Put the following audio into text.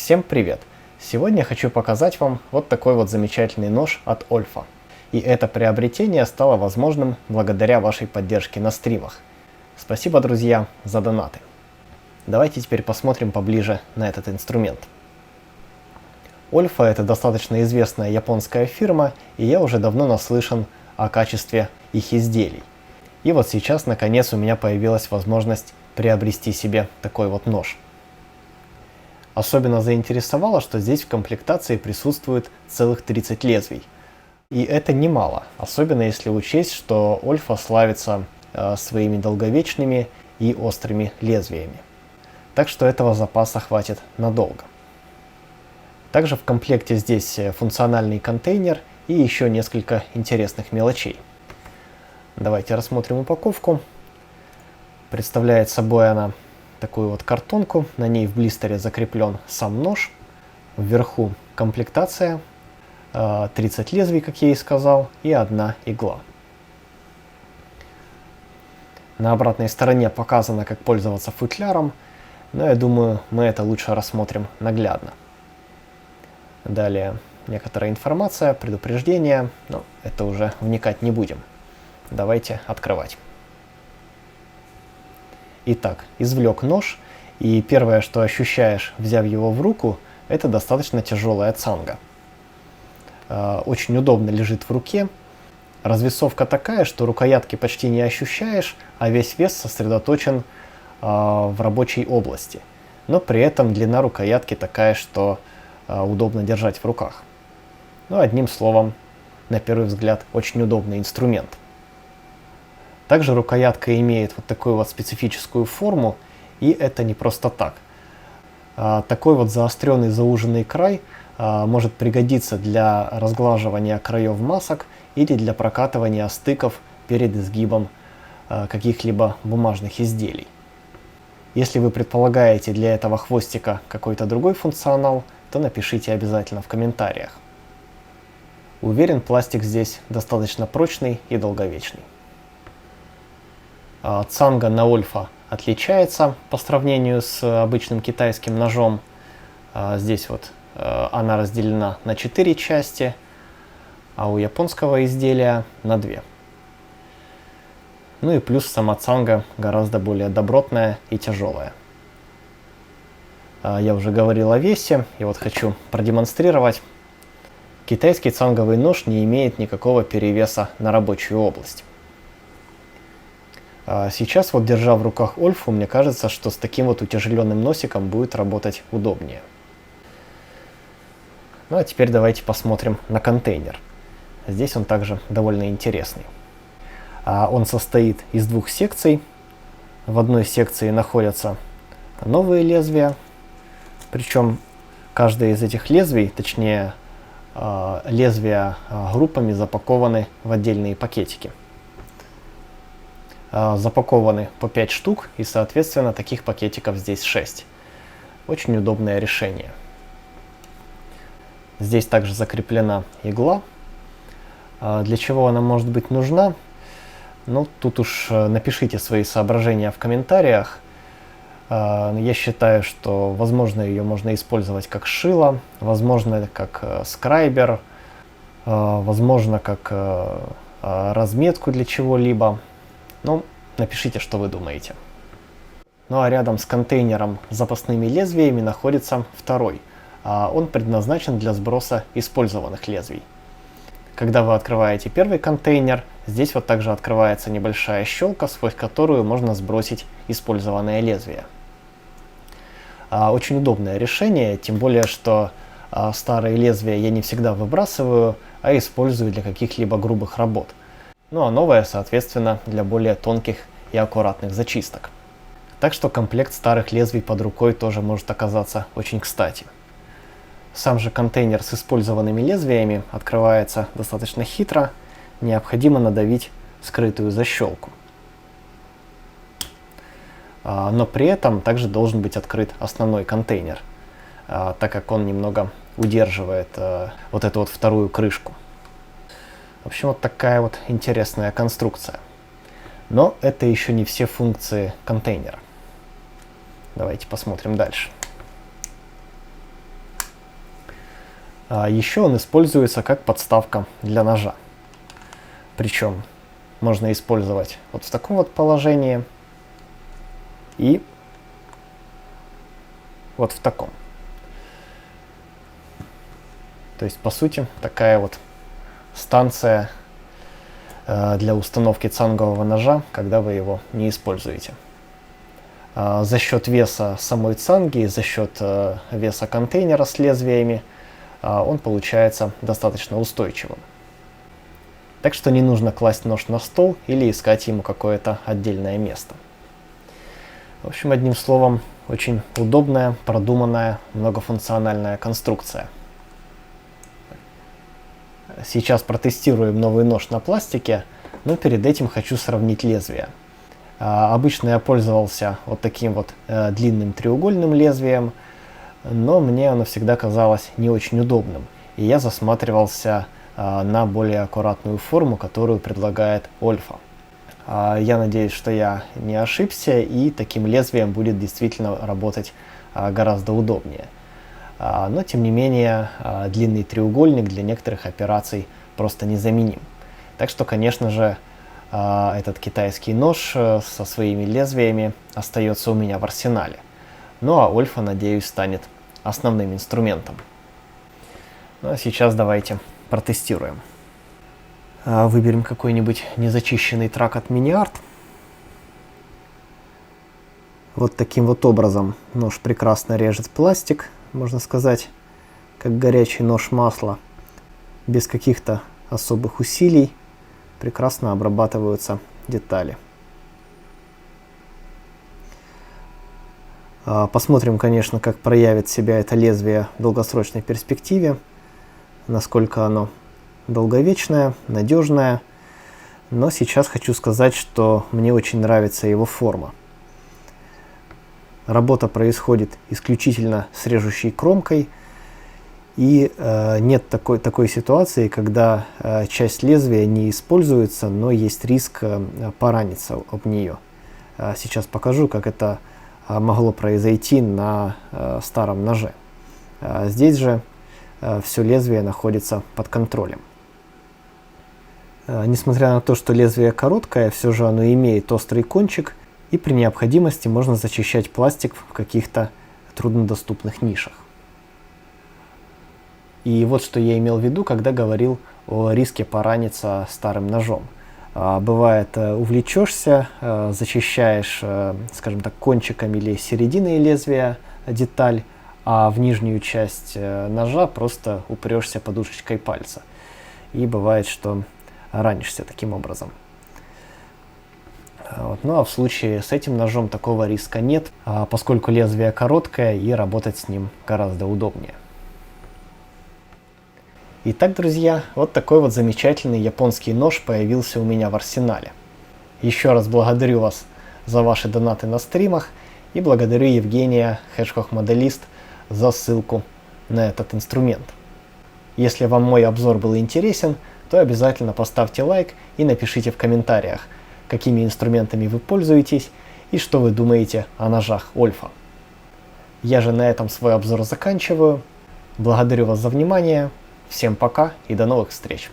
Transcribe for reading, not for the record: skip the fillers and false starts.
Всем привет! Сегодня я хочу показать вам вот такой вот замечательный нож от Olfa. И это приобретение стало возможным благодаря вашей поддержке на стримах. Спасибо, друзья, за донаты. Давайте теперь посмотрим поближе на этот инструмент. Olfa — это достаточно известная японская фирма, и я уже давно наслышан о качестве их изделий. И вот сейчас, наконец, у меня появилась возможность приобрести себе такой вот нож. Особенно заинтересовало, что здесь в комплектации присутствует целых 30 лезвий. И это немало, особенно если учесть, что Olfa славится своими долговечными и острыми лезвиями. Так что этого запаса хватит надолго. Также в комплекте здесь функциональный контейнер и еще несколько интересных мелочей. Давайте рассмотрим упаковку. Представляет собой она такую вот картонку, на ней в блистере закреплен сам нож, вверху комплектация, 30 лезвий, как я и сказал, и одна игла. На обратной стороне показано, как пользоваться футляром, но я думаю, мы это лучше рассмотрим наглядно. Далее некоторая информация, предупреждения, но это уже вникать не будем. Давайте открывать. Итак, извлек нож, и первое, что ощущаешь, взяв его в руку, это достаточно тяжелая цанга. Очень удобно лежит в руке. Развесовка такая, что рукоятки почти не ощущаешь, а весь вес сосредоточен в рабочей области. Но при этом длина рукоятки такая, что удобно держать в руках. Ну, одним словом, на первый взгляд, очень удобный инструмент. Также рукоятка имеет вот такую вот специфическую форму, и это не просто так. Такой вот заостренный зауженный край может пригодиться для разглаживания краев масок или для прокатывания стыков перед изгибом каких-либо бумажных изделий. Если вы предполагаете для этого хвостика какой-то другой функционал, то напишите обязательно в комментариях. Уверен, пластик здесь достаточно прочный и долговечный. Цанга на Olfa отличается по сравнению с обычным китайским ножом. Здесь вот она разделена на 4 части, а у японского изделия на 2. Ну и плюс сама цанга гораздо более добротная и тяжелая. Я уже говорил о весе, и вот хочу продемонстрировать. Китайский цанговый нож не имеет никакого перевеса на рабочую область. Сейчас, вот держа в руках Olfa, мне кажется, что с таким вот утяжеленным носиком будет работать удобнее. Ну а теперь давайте посмотрим на контейнер. Здесь он также довольно интересный. Он состоит из 2 секций. В одной секции находятся новые лезвия. Причем каждое из этих лезвий, точнее лезвия группами, запакованы в отдельные пакетики. Запакованы по 5 штук, и соответственно таких пакетиков здесь 6. Очень удобное решение. Здесь также закреплена игла. Для чего она может быть нужна? Ну, тут уж напишите свои соображения в комментариях. Я считаю, что возможно ее можно использовать как шило, возможно как скрайбер, возможно как разметку для чего-либо. Ну, напишите, что вы думаете. Ну а рядом с контейнером с запасными лезвиями находится второй. Он предназначен для сброса использованных лезвий. Когда вы открываете первый контейнер, здесь вот также открывается небольшая щелка, сквозь которую можно сбросить использованное лезвие. Очень удобное решение, тем более, что старые лезвия я не всегда выбрасываю, а использую для каких-либо грубых работ. Ну а новое, соответственно, для более тонких и аккуратных зачисток. Так что комплект старых лезвий под рукой тоже может оказаться очень кстати. Сам же контейнер с использованными лезвиями открывается достаточно хитро. Необходимо надавить скрытую защелку. Но при этом также должен быть открыт основной контейнер, так как он немного удерживает вот эту вот вторую крышку. В общем, вот такая вот интересная конструкция. Но это еще не все функции контейнера. Давайте посмотрим дальше. Еще он используется как подставка для ножа. Причем можно использовать вот в таком вот положении и вот в таком. То есть, по сути, такая вот станция для установки цангового ножа, когда вы его не используете. За счет веса самой цанги и за счет веса контейнера с лезвиями он получается достаточно устойчивым. Так что не нужно класть нож на стол или искать ему какое-то отдельное место. В общем, одним словом, очень удобная, продуманная, многофункциональная конструкция. Сейчас протестируем новый нож на пластике, но перед этим хочу сравнить лезвия. Обычно я пользовался вот таким вот длинным треугольным лезвием, но мне оно всегда казалось не очень удобным, и я засматривался на более аккуратную форму, которую предлагает Olfa. Я надеюсь, что я не ошибся, и таким лезвием будет действительно работать гораздо удобнее. Но, тем не менее, длинный треугольник для некоторых операций просто незаменим. Так что, конечно же, этот китайский нож со своими лезвиями остается у меня в арсенале. Ну а Olfa, надеюсь, станет основным инструментом. Ну а сейчас давайте протестируем. Выберем какой-нибудь незачищенный трак от Mini-Art. Вот таким вот образом нож прекрасно режет пластик, можно сказать, как горячий нож масла. Без каких-то особых усилий прекрасно обрабатываются детали. Посмотрим, конечно, как проявит себя это лезвие в долгосрочной перспективе, насколько оно долговечное, надежное. Но сейчас хочу сказать, что мне очень нравится его форма. Работа происходит исключительно с режущей кромкой, и нет такой ситуации, когда часть лезвия не используется, но есть риск пораниться об нее. Сейчас покажу, как это могло произойти на старом ноже. Здесь же все лезвие находится под контролем. Несмотря на то, что лезвие короткое, все же оно имеет острый кончик, и при необходимости можно зачищать пластик в каких-то труднодоступных нишах. И вот что я имел в виду, когда говорил о риске пораниться старым ножом. Бывает, увлечешься, зачищаешь, скажем так, кончиком или серединой лезвия деталь, а в нижнюю часть ножа просто упрешься подушечкой пальца. И бывает, что ранишься таким образом. Ну а в случае с этим ножом такого риска нет, поскольку лезвие короткое и работать с ним гораздо удобнее. Итак, друзья, вот такой вот замечательный японский нож появился у меня в арсенале. Еще раз благодарю вас за ваши донаты на стримах и благодарю Евгения, Hedgehog Modelist, за ссылку на этот инструмент. Если вам мой обзор был интересен, то обязательно поставьте лайк и напишите в комментариях, какими инструментами вы пользуетесь и что вы думаете о ножах Olfa. Я же на этом свой обзор заканчиваю. Благодарю вас за внимание. Всем пока и до новых встреч!